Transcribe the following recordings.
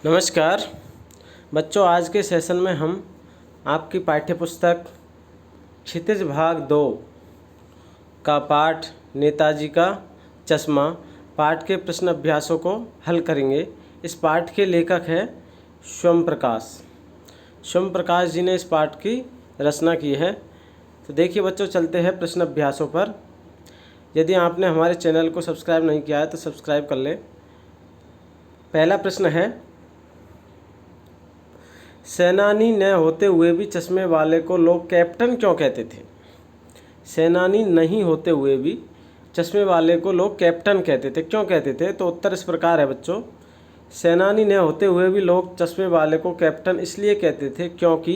नमस्कार बच्चों, आज के सेशन में हम आपकी पाठ्यपुस्तक क्षितिज भाग 2 का पाठ नेताजी का चश्मा पाठ के प्रश्न अभ्यासों को हल करेंगे। इस पाठ के लेखक हैं स्वयं प्रकाश जी ने इस पाठ की रचना की है। तो देखिए बच्चों, चलते हैं प्रश्न अभ्यासों पर। यदि आपने हमारे चैनल को सब्सक्राइब नहीं किया है तो सब्सक्राइब कर लें। पहला प्रश्न है, सेनानी न होते हुए भी चश्मे वाले को लोग कैप्टन क्यों कहते थे? सेनानी नहीं होते हुए भी चश्मे वाले को लोग कैप्टन कहते थे, क्यों कहते थे? तो उत्तर इस प्रकार है बच्चों, सेनानी न होते हुए भी लोग चश्मे वाले को कैप्टन इसलिए कहते थे क्योंकि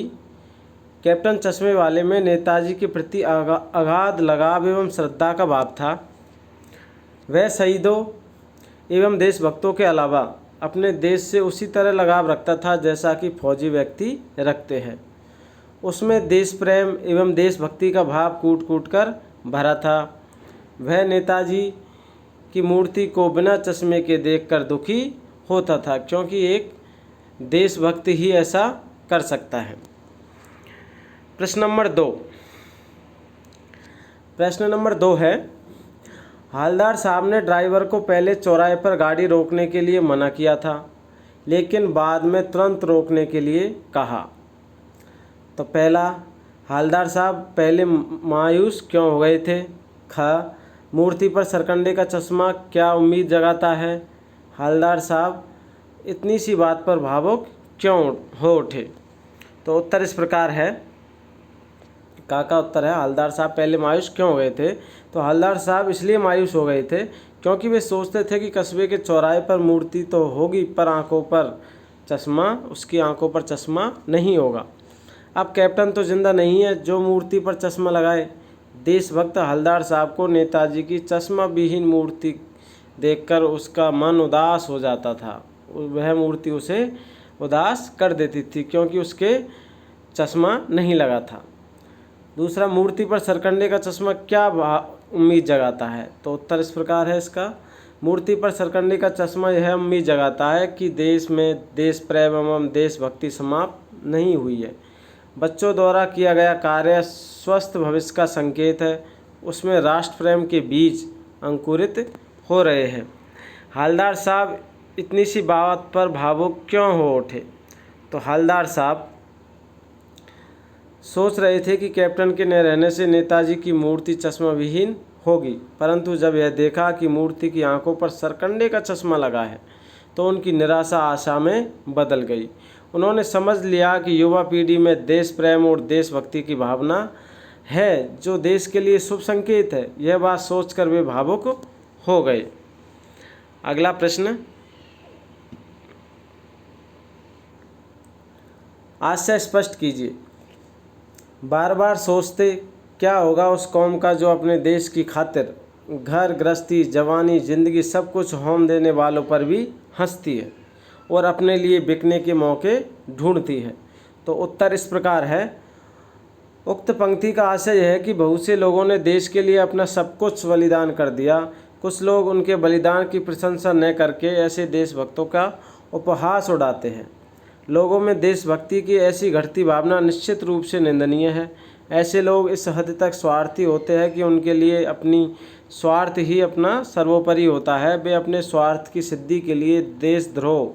कैप्टन चश्मे वाले में नेताजी के प्रति अगाध लगाव एवं श्रद्धा का भाव था। वह शहीदों एवं देशभक्तों के अलावा अपने देश से उसी तरह लगाव रखता था जैसा कि फौजी व्यक्ति रखते हैं। उसमें देश प्रेम एवं देशभक्ति का भाव कूट कूट कर भरा था। वह नेताजी की मूर्ति को बिना चश्मे के देखकर दुखी होता था, क्योंकि एक देशभक्त ही ऐसा कर सकता है। प्रश्न नंबर 2 है, हवलदार साहब ने ड्राइवर को पहले चौराहे पर गाड़ी रोकने के लिए मना किया था, लेकिन बाद में तुरंत रोकने के लिए कहा। तो पहला, हवलदार साहब पहले मायूस क्यों हो गए थे? ख, मूर्ति पर सरकंडे का चश्मा क्या उम्मीद जगाता है? हवलदार साहब इतनी सी बात पर भावुक क्यों हो उठे? तो उत्तर इस प्रकार है, का उत्तर है, हवलदार साहब पहले मायूस क्यों हो गए थे? तो हवलदार साहब इसलिए मायूस हो गए थे क्योंकि वे सोचते थे कि कस्बे के चौराहे पर मूर्ति तो होगी पर उसकी आंखों पर चश्मा नहीं होगा। अब कैप्टन तो जिंदा नहीं है जो मूर्ति पर चश्मा लगाए। देशभक्त हवलदार साहब को नेताजी की चश्मा विहीन मूर्ति देखकर उसका मन उदास हो जाता था। वह मूर्ति उसे उदास कर देती थी क्योंकि उसके चश्मा नहीं लगा था। दूसरा, मूर्ति पर सरकंडे का चश्मा क्या उम्मीद जगाता है? तो उत्तर इस प्रकार है इसका, मूर्ति पर सरकंडे का चश्मा यह उम्मीद जगाता है कि देश में देश प्रेम एवं देशभक्ति समाप्त नहीं हुई है। बच्चों द्वारा किया गया कार्य स्वस्थ भविष्य का संकेत है। उसमें राष्ट्र प्रेम के बीज अंकुरित हो रहे हैं। हवलदार साहब इतनी सी बात पर भावुक क्यों हो उठे? तो हवलदार साहब सोच रहे थे कि कैप्टन के न रहने से नेताजी की मूर्ति चश्मा विहीन होगी, परंतु जब यह देखा कि मूर्ति की आंखों पर सरकंडे का चश्मा लगा है तो उनकी निराशा आशा में बदल गई। उन्होंने समझ लिया कि युवा पीढ़ी में देश प्रेम और देशभक्ति की भावना है जो देश के लिए शुभ संकेत है। यह बात सोचकर वे भावुक हो गए। अगला प्रश्न, आशय स्पष्ट कीजिए। बार बार सोचते क्या होगा उस कौम का जो अपने देश की खातिर घर गृहस्थी जवानी जिंदगी सब कुछ होम देने वालों पर भी हंसती है और अपने लिए बिकने के मौके ढूंढती है। तो उत्तर इस प्रकार है, उक्त पंक्ति का आशय है कि बहुत से लोगों ने देश के लिए अपना सब कुछ बलिदान कर दिया। कुछ लोग उनके बलिदान की प्रशंसा न करके ऐसे देशभक्तों का उपहास उड़ाते हैं। लोगों में देशभक्ति की ऐसी घटती भावना निश्चित रूप से निंदनीय है। ऐसे लोग इस हद तक स्वार्थी होते हैं कि उनके लिए अपनी स्वार्थ ही अपना सर्वोपरि होता है। वे अपने स्वार्थ की सिद्धि के लिए देशद्रोह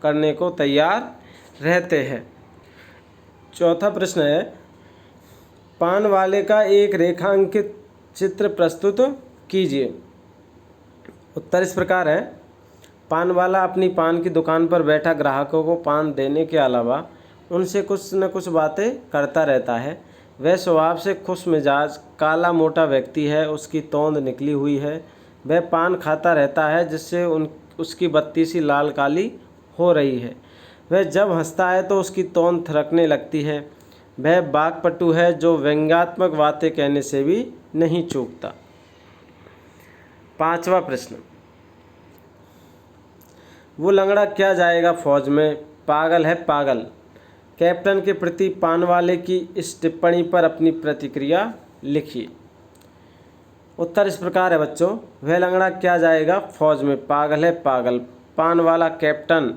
करने को तैयार रहते हैं। चौथा प्रश्न है, पान वाले का एक रेखांकित चित्र प्रस्तुत कीजिए। उत्तर इस प्रकार है, पान वाला अपनी पान की दुकान पर बैठा ग्राहकों को पान देने के अलावा उनसे कुछ न कुछ बातें करता रहता है। वह स्वभाव से खुश मिजाज काला मोटा व्यक्ति है। उसकी तोंद निकली हुई है। वह पान खाता रहता है जिससे उसकी बत्ती सी लाल काली हो रही है। वह जब हंसता है तो उसकी तोंद थरकने लगती है। वह वाक्पटु है जो व्यंग्यात्मक बातें कहने से भी नहीं चूकता। पांचवा प्रश्न, वो लंगड़ा क्या जाएगा फौज में, पागल है पागल। कैप्टन के प्रति पान वाले की इस टिप्पणी पर अपनी प्रतिक्रिया लिखिए। उत्तर इस प्रकार है बच्चों, वह लंगड़ा क्या जाएगा फौज में, पागल है पागल। पान वाला कैप्टन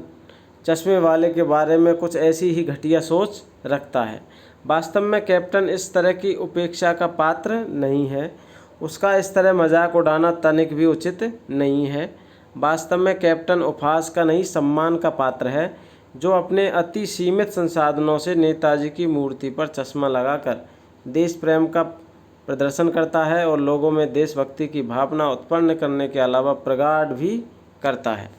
चश्मे वाले के बारे में कुछ ऐसी ही घटिया सोच रखता है। वास्तव में कैप्टन इस तरह की उपेक्षा का पात्र नहीं है। उसका इस तरह मजाक उड़ाना तनिक भी उचित नहीं है। वास्तव में कैप्टन उपहास का नहीं, सम्मान का पात्र है, जो अपने अति सीमित संसाधनों से नेताजी की मूर्ति पर चश्मा लगाकर देश प्रेम का प्रदर्शन करता है और लोगों में देशभक्ति की भावना उत्पन्न करने के अलावा प्रगाढ़ भी करता है।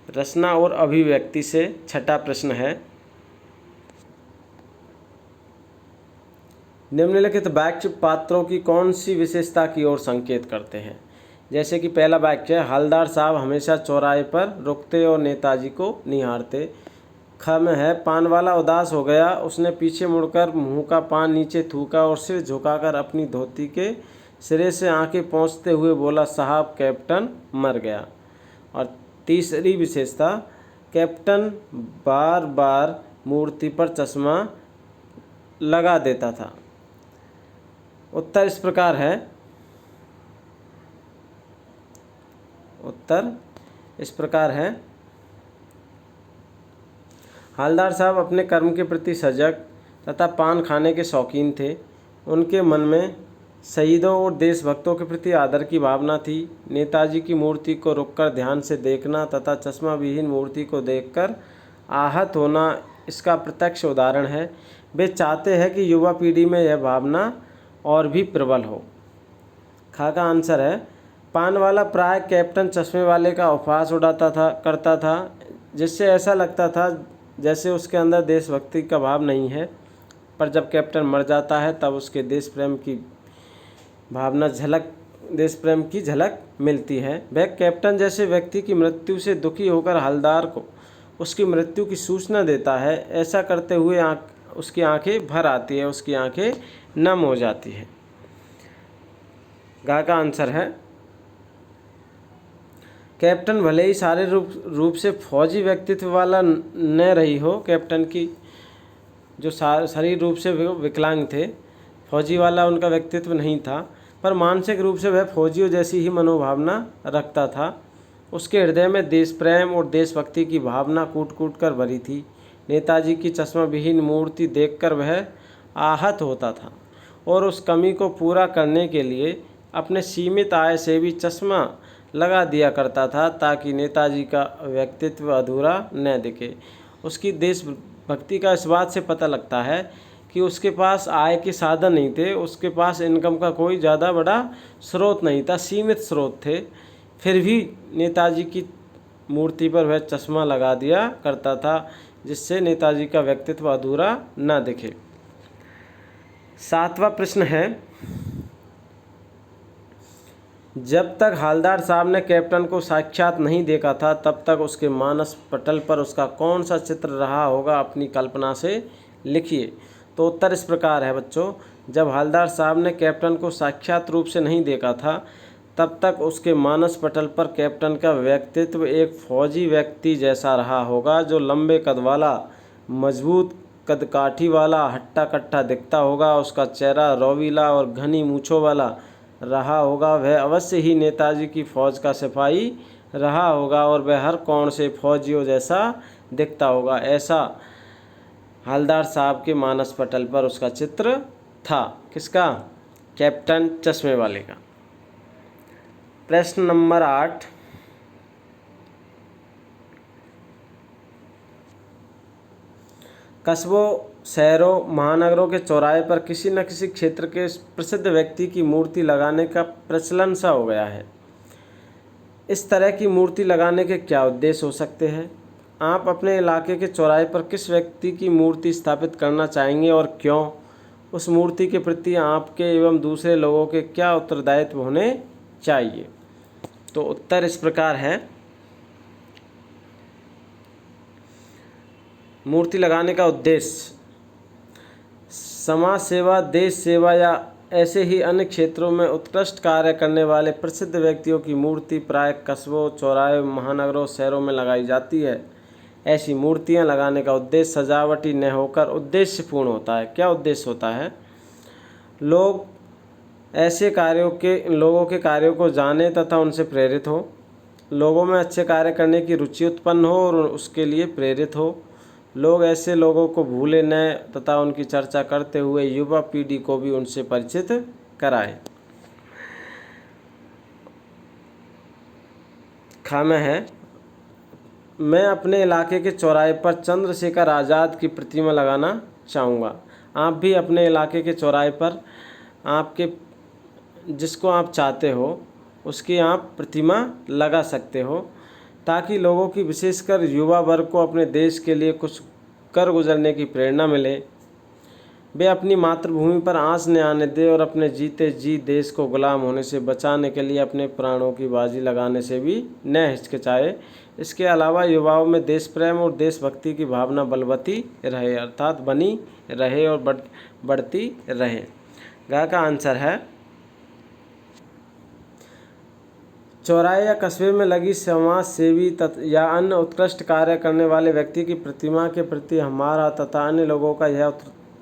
रचना और अभिव्यक्ति से छठा प्रश्न है, निम्नलिखित वाक्य पात्रों की कौन सी विशेषता की ओर संकेत करते हैं। जैसे कि पहला वाक्य है, हवलदार साहब हमेशा चौराहे पर रुकते और नेताजी को निहारते। ख में है, पान वाला उदास हो गया, उसने पीछे मुड़कर मुंह का पान नीचे थूका और सिर झुकाकर अपनी धोती के सिरे से आंखें पोंछते हुए बोला, साहब कैप्टन मर गया। और तीसरी विशेषता, कैप्टन बार बार मूर्ति पर चश्मा लगा देता था। उत्तर इस प्रकार है, हवलदार साहब अपने कर्म के प्रति सजग तथा पान खाने के शौकीन थे। उनके मन में शहीदों और देशभक्तों के प्रति आदर की भावना थी। नेताजी की मूर्ति को रुककर ध्यान से देखना तथा चश्मा विहीन मूर्ति को देखकर आहत होना इसका प्रत्यक्ष उदाहरण है। वे चाहते हैं कि युवा पीढ़ी में यह भावना और भी प्रबल हो। खा का आंसर है, पान वाला प्राय कैप्टन चश्मे वाले का उपहास करता था, जिससे ऐसा लगता था जैसे उसके अंदर देशभक्ति का भाव नहीं है। पर जब कैप्टन मर जाता है तब उसके देश प्रेम की झलक मिलती है। वह कैप्टन जैसे व्यक्ति की मृत्यु से दुखी होकर हवलदार को उसकी मृत्यु की सूचना देता है। ऐसा करते हुए उसकी आंखें भर आती है, उसकी आंखें नम हो जाती है। गा का आंसर है, कैप्टन भले ही शारीरिक रूप से फौजी व्यक्तित्व वाला न रही हो, कैप्टन की जो शरीर रूप से विकलांग थे, फौजी वाला उनका व्यक्तित्व नहीं था, पर मानसिक रूप से वह फौजियों जैसी ही मनोभावना रखता था। उसके हृदय में देश प्रेम और देशभक्ति की भावना कूट कूट कर भरी थी। नेताजी की चश्मा विहीन मूर्ति देखकर वह आहत होता था और उस कमी को पूरा करने के लिए अपने सीमित आय से भी चश्मा लगा दिया करता था, ताकि नेताजी का व्यक्तित्व अधूरा न दिखे। उसकी देशभक्ति का इस बात से पता लगता है कि उसके पास आय के साधन नहीं थे, उसके पास इनकम का कोई ज़्यादा बड़ा स्रोत नहीं था, सीमित स्रोत थे। फिर भी नेताजी की मूर्ति पर वह चश्मा लगा दिया करता था, जिससे नेताजी का व्यक्तित्व अधूरा न दिखे। सातवां प्रश्न है, जब तक हवलदार साहब ने कैप्टन को साक्षात नहीं देखा था तब तक उसके मानस पटल पर उसका कौन सा चित्र रहा होगा, अपनी कल्पना से लिखिए। तो उत्तर इस प्रकार है बच्चों, जब हवलदार साहब ने कैप्टन को साक्षात रूप से नहीं देखा था तब तक उसके मानस पटल पर कैप्टन का व्यक्तित्व एक फौजी व्यक्ति जैसा रहा होगा, जो लंबे कद वाला, मजबूत कदकाठी वाला, हट्टा कट्टा दिखता होगा। उसका चेहरा रौवीला और घनी मूँछों वाला रहा होगा। वह अवश्य ही नेताजी की फौज का सिपाही रहा होगा और वह हर कोण से फौजियों जैसा दिखता होगा। ऐसा हवलदार साहब के मानस पटल पर उसका चित्र था। किसका? कैप्टन चश्मे वाले का। प्रश्न नंबर 8, कस्बों, शहरों, महानगरों के चौराहे पर किसी न किसी क्षेत्र के प्रसिद्ध व्यक्ति की मूर्ति लगाने का प्रचलन सा हो गया है। इस तरह की मूर्ति लगाने के क्या उद्देश्य हो सकते हैं? आप अपने इलाके के चौराहे पर किस व्यक्ति की मूर्ति स्थापित करना चाहेंगे और क्यों? उस मूर्ति के प्रति आपके एवं दूसरे लोगों के क्या उत्तरदायित्व होने चाहिए? तो उत्तर इस प्रकार है, मूर्ति लगाने का उद्देश्य समाज सेवा, देश सेवा या ऐसे ही अन्य क्षेत्रों में उत्कृष्ट कार्य करने वाले प्रसिद्ध व्यक्तियों की मूर्ति प्राय कस्बों, चौराहे, महानगरों, शहरों में लगाई जाती है। ऐसी मूर्तियां लगाने का उद्देश्य सजावटी न होकर उद्देश्यपूर्ण होता है। क्या उद्देश्य होता है? लोग ऐसे लोगों के कार्यों को जाने तथा उनसे प्रेरित हो। लोगों में अच्छे कार्य करने की रुचि उत्पन्न हो और उसके लिए प्रेरित हो। लोग ऐसे लोगों को भूले न तथा उनकी चर्चा करते हुए युवा पीढ़ी को भी उनसे परिचित कराएं। खामे है, मैं अपने इलाके के चौराहे पर चंद्रशेखर आज़ाद की प्रतिमा लगाना चाहूँगा। आप भी अपने इलाके के चौराहे पर आपके जिसको आप चाहते हो उसकी आप प्रतिमा लगा सकते हो, ताकि लोगों की विशेषकर युवा वर्ग को अपने देश के लिए कुछ कर गुजरने की प्रेरणा मिले। वे अपनी मातृभूमि पर आँच न आने दे और अपने जीते जी देश को गुलाम होने से बचाने के लिए अपने प्राणों की बाजी लगाने से भी न हिचकिचाए। इसके अलावा युवाओं में देश प्रेम और देशभक्ति की भावना बलवती रहे, अर्थात बनी रहे और बढ़ती रहे। गा का आंसर है चौराहे या कस्बे में लगी समाज सेवी या अन्य उत्कृष्ट कार्य करने वाले व्यक्ति की प्रतिमा के प्रति हमारा तथा अन्य लोगों का यह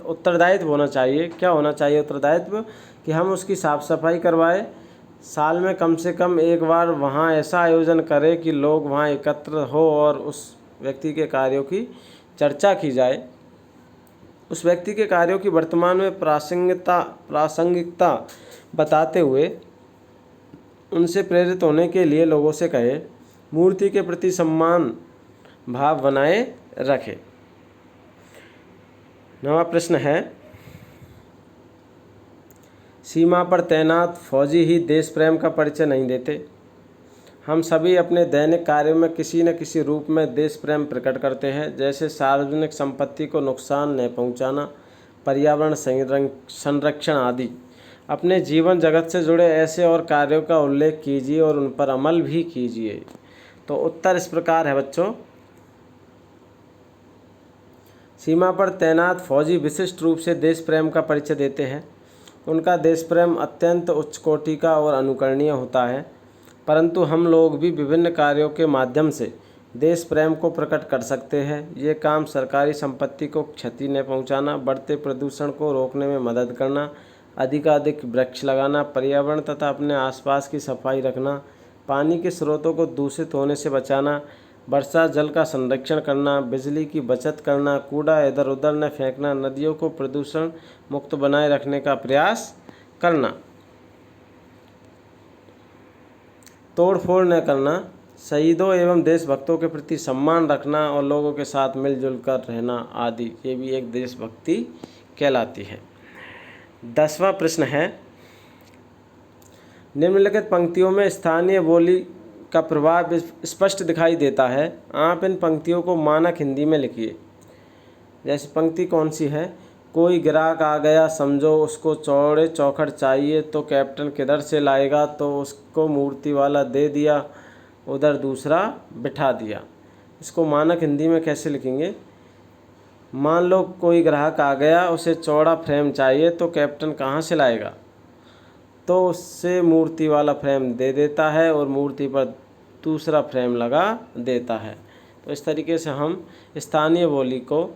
उत्तरदायित्व होना चाहिए। क्या होना चाहिए उत्तरदायित्व? कि हम उसकी साफ़ सफाई करवाएं, साल में कम से कम एक बार वहाँ ऐसा आयोजन करें कि लोग वहाँ एकत्र हो और उस व्यक्ति के कार्यों की चर्चा की जाए। उस व्यक्ति के कार्यों की वर्तमान में प्रासंगिकता बताते हुए उनसे प्रेरित होने के लिए लोगों से कहे। मूर्ति के प्रति सम्मान भाव बनाए रखें। नवा प्रश्न है, सीमा पर तैनात फौजी ही देश प्रेम का परिचय नहीं देते। हम सभी अपने दैनिक कार्यों में किसी न किसी रूप में देश प्रेम प्रकट करते हैं, जैसे सार्वजनिक संपत्ति को नुकसान न पहुंचाना, पर्यावरण संरक्षण आदि। अपने जीवन जगत से जुड़े ऐसे और कार्यों का उल्लेख कीजिए और उन पर अमल भी कीजिए। तो उत्तर इस प्रकार है बच्चों, सीमा पर तैनात फौजी विशिष्ट रूप से देश प्रेम का परिचय देते हैं। उनका देश प्रेम अत्यंत उच्च कोटि का और अनुकरणीय होता है, परंतु हम लोग भी विभिन्न कार्यों के माध्यम से देश प्रेम को प्रकट कर सकते हैं। ये काम सरकारी संपत्ति को क्षति न पहुंचाना, बढ़ते प्रदूषण को रोकने में मदद करना, अधिकाधिक वृक्ष लगाना, पर्यावरण तथा अपने आसपास की सफाई रखना, पानी के स्रोतों को दूषित होने से बचाना, वर्षा जल का संरक्षण करना, बिजली की बचत करना, कूड़ा इधर उधर न फेंकना, नदियों को प्रदूषण मुक्त बनाए रखने का प्रयास करना, तोड़ फोड़ न करना, शहीदों एवं देशभक्तों के प्रति सम्मान रखना और लोगों के साथ मिलजुल कर रहना आदि, ये भी एक देशभक्ति कहलाती है। 10वां प्रश्न है, निम्नलिखित पंक्तियों में स्थानीय बोली का प्रभाव स्पष्ट दिखाई देता है। आप इन पंक्तियों को मानक हिंदी में लिखिए। जैसे पंक्ति कौन सी है, कोई ग्राहक आ गया, समझो उसको चौड़े चौखट चाहिए तो कैप्टन किधर से लाएगा, तो उसको मूर्ति वाला दे दिया, उधर दूसरा बिठा दिया। इसको मानक हिंदी में कैसे लिखेंगे? मान लो कोई ग्राहक आ गया, उसे चौड़ा फ्रेम चाहिए तो कैप्टन कहाँ से लाएगा, तो उससे मूर्ति वाला फ्रेम दे देता है और मूर्ति पर दूसरा फ्रेम लगा देता है। तो इस तरीके से हम स्थानीय बोली को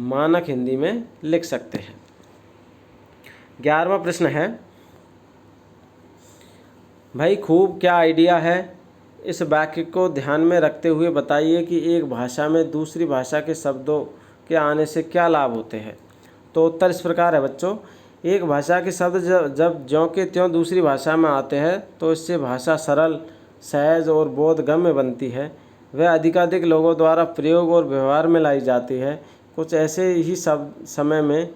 मानक हिंदी में लिख सकते हैं। 11वां प्रश्न है, भाई खूब क्या आइडिया है। इस वाक्य को ध्यान में रखते हुए बताइए कि एक भाषा में दूसरी भाषा के शब्दों के आने से क्या लाभ होते हैं। तो उत्तर इस प्रकार है बच्चों, एक भाषा के शब्द जब ज्यों के त्यों दूसरी भाषा में आते हैं तो इससे भाषा सरल, सहज और बोधगम्य बनती है। वह अधिकाधिक लोगों द्वारा प्रयोग और व्यवहार में लाई जाती है। कुछ ही समय में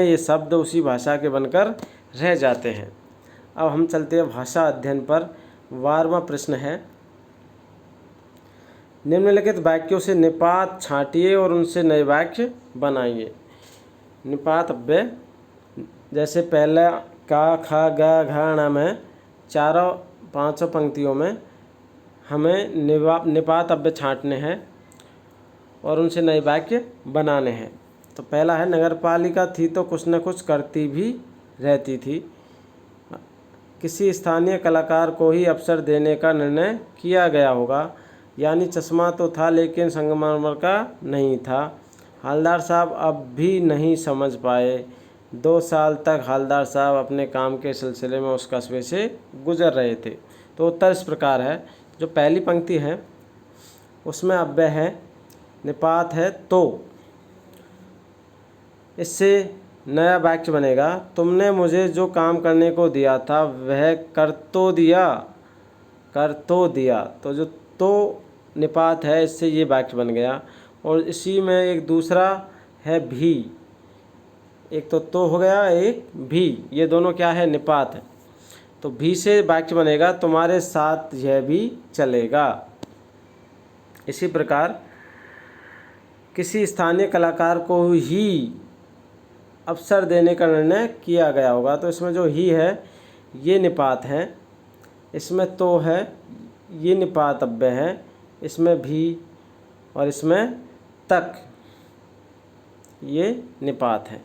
ये शब्द उसी भाषा के बनकर रह जाते हैं। अब हम चलते हैं भाषा अध्ययन पर। 12वां प्रश्न है, निम्नलिखित वाक्यों से निपात छांटिए और उनसे नए वाक्य बनाइए। निपात अव्यय, जैसे पहले का, खा, गा, घा, ण में 4-5 पंक्तियों में हमें निपात अव्यय छांटने हैं और उनसे नए वाक्य बनाने हैं। तो पहला है, नगरपालिका थी तो कुछ न कुछ करती भी रहती थी। किसी स्थानीय कलाकार को ही अवसर देने का निर्णय किया गया होगा, यानी चश्मा तो था लेकिन संगमरमर का नहीं था। हवलदार साहब अब भी नहीं समझ पाए। 2 साल तक हवलदार साहब अपने काम के सिलसिले में उस कस्बे से गुजर रहे थे। तो उत्तर इस प्रकार है, जो पहली पंक्ति है उसमें अव्यय है, निपात है तो, इससे नया वाक्य बनेगा, तुमने मुझे जो काम करने को दिया था वह कर तो दिया, कर तो दिया। तो जो तो निपात है, इससे ये वाक्य बन गया। और इसी में एक दूसरा है भी, एक तो हो गया, एक भी, ये दोनों क्या है, निपात है। तो भी से वाक्य बनेगा, तुम्हारे साथ यह भी चलेगा। इसी प्रकार किसी स्थानीय कलाकार को ही अवसर देने का निर्णय किया गया होगा। तो इसमें जो ही है ये निपात है, इसमें तो है ये निपात अव्यय है, इसमें भी और इसमें तक ये निपात है।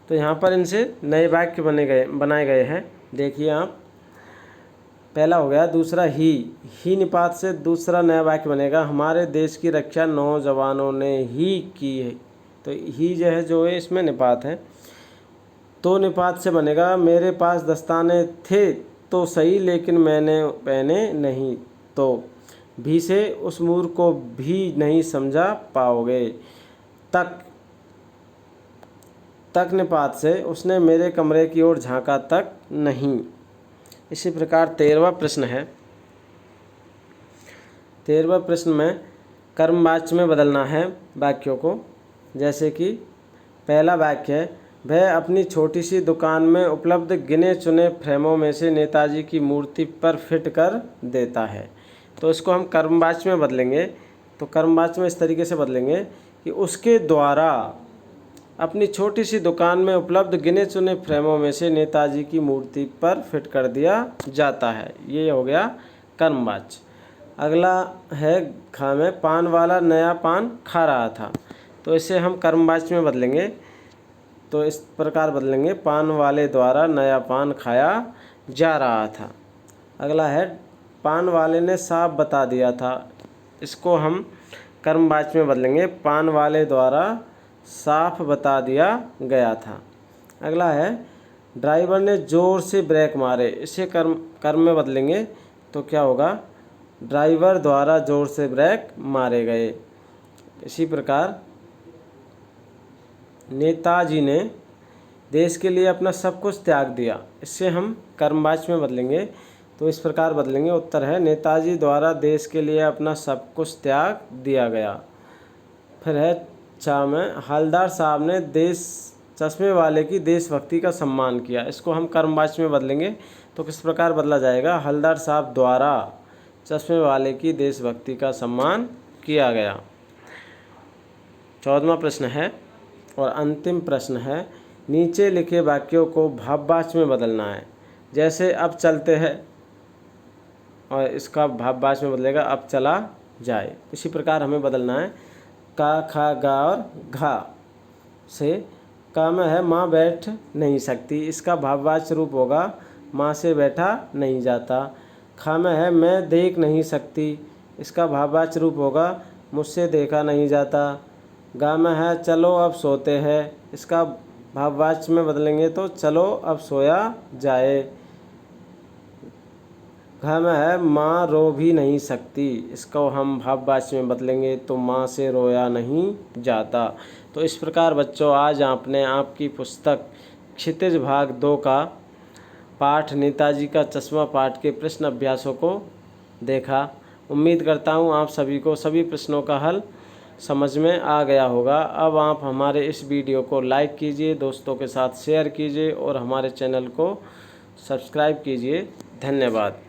तो यहाँ पर इनसे नए वाक्य बनाए गए हैं। देखिए आप, पहला हो गया, दूसरा ही निपात से दूसरा नया वाक्य बनेगा, हमारे देश की रक्षा नौजवानों ने ही की है। तो ही जो है इसमें निपात है। तो निपात से बनेगा, मेरे पास दस्ताने थे तो सही लेकिन मैंने पहने नहीं। तो भी से उस मूर्ख को भी नहीं समझा पाओगे। तक निपात से उसने मेरे कमरे की ओर झांका तक नहीं। इसी प्रकार 13वां प्रश्न है। 13वां प्रश्न में कर्मवाच्य में बदलना है वाक्यों को। जैसे कि पहला वाक्य है, वह अपनी छोटी सी दुकान में उपलब्ध गिने चुने फ्रेमों में से नेताजी की मूर्ति पर फिट कर देता है। तो इसको हम कर्मवाच्य में बदलेंगे। तो कर्मवाच्य में इस तरीके से बदलेंगे कि उसके द्वारा अपनी छोटी सी दुकान में उपलब्ध गिने चुने फ्रेमों में से नेताजी की मूर्ति पर फिट कर दिया जाता है। ये हो गया कर्मवाच्य। अगला है खा में, पान वाला नया पान खा रहा था। तो इसे हम कर्मवाच्य में बदलेंगे। तो इस प्रकार बदलेंगे, पान वाले द्वारा नया पान खाया जा रहा था। अगला है, पान वाले ने साफ बता दिया था। इसको हम कर्मवाच्य में बदलेंगे, पान वाले द्वारा साफ बता दिया गया था। अगला है, ड्राइवर ने ज़ोर से ब्रेक मारे। इसे कर्म में बदलेंगे। तो क्या होगा, ड्राइवर द्वारा ज़ोर से ब्रेक मारे गए। इसी प्रकार नेताजी ने देश के लिए अपना सब कुछ त्याग दिया। इससे हम कर्मवाच्य में बदलेंगे। तो इस प्रकार बदलेंगे। उत्तर है, नेताजी द्वारा देश के लिए अपना सब कुछ त्याग दिया गया। फिर है चा में, हवलदार साहब ने चश्मे वाले की देशभक्ति का सम्मान किया। इसको हम कर्मवाच्य में बदलेंगे। तो किस प्रकार बदला जाएगा, हवलदार साहब द्वारा चश्मे वाले की देशभक्ति का सम्मान किया गया। 14वां प्रश्न है और अंतिम प्रश्न है, नीचे लिखे वाक्यों को भाववाच्य में बदलना है। जैसे अब चलते हैं, और इसका भाववाच्य में बदलेगा अब चला जाए। इसी प्रकार हमें बदलना है। का, खा, गा और घा से, का में है माँ बैठ नहीं सकती। इसका भाववाच्य रूप होगा माँ से बैठा नहीं जाता। खा में है मैं देख नहीं सकती। इसका भाववाच्य रूप होगा मुझसे देखा नहीं जाता। गा में है चलो अब सोते हैं। इसका भाववाच्य में बदलेंगे तो चलो अब सोया जाए। घ में है माँ रो भी नहीं सकती। इसको हम भाववाच्य में बदलेंगे तो माँ से रोया नहीं जाता। तो इस प्रकार बच्चों, आज आपने आपकी पुस्तक क्षितिज भाग 2 का पाठ नेताजी का चश्मा पाठ के प्रश्न अभ्यासों को देखा। उम्मीद करता हूँ आप सभी को सभी प्रश्नों का हल समझ में आ गया होगा। अब आप हमारे इस वीडियो को लाइक कीजिए, दोस्तों के साथ शेयर कीजिए और हमारे चैनल को सब्सक्राइब कीजिए। धन्यवाद।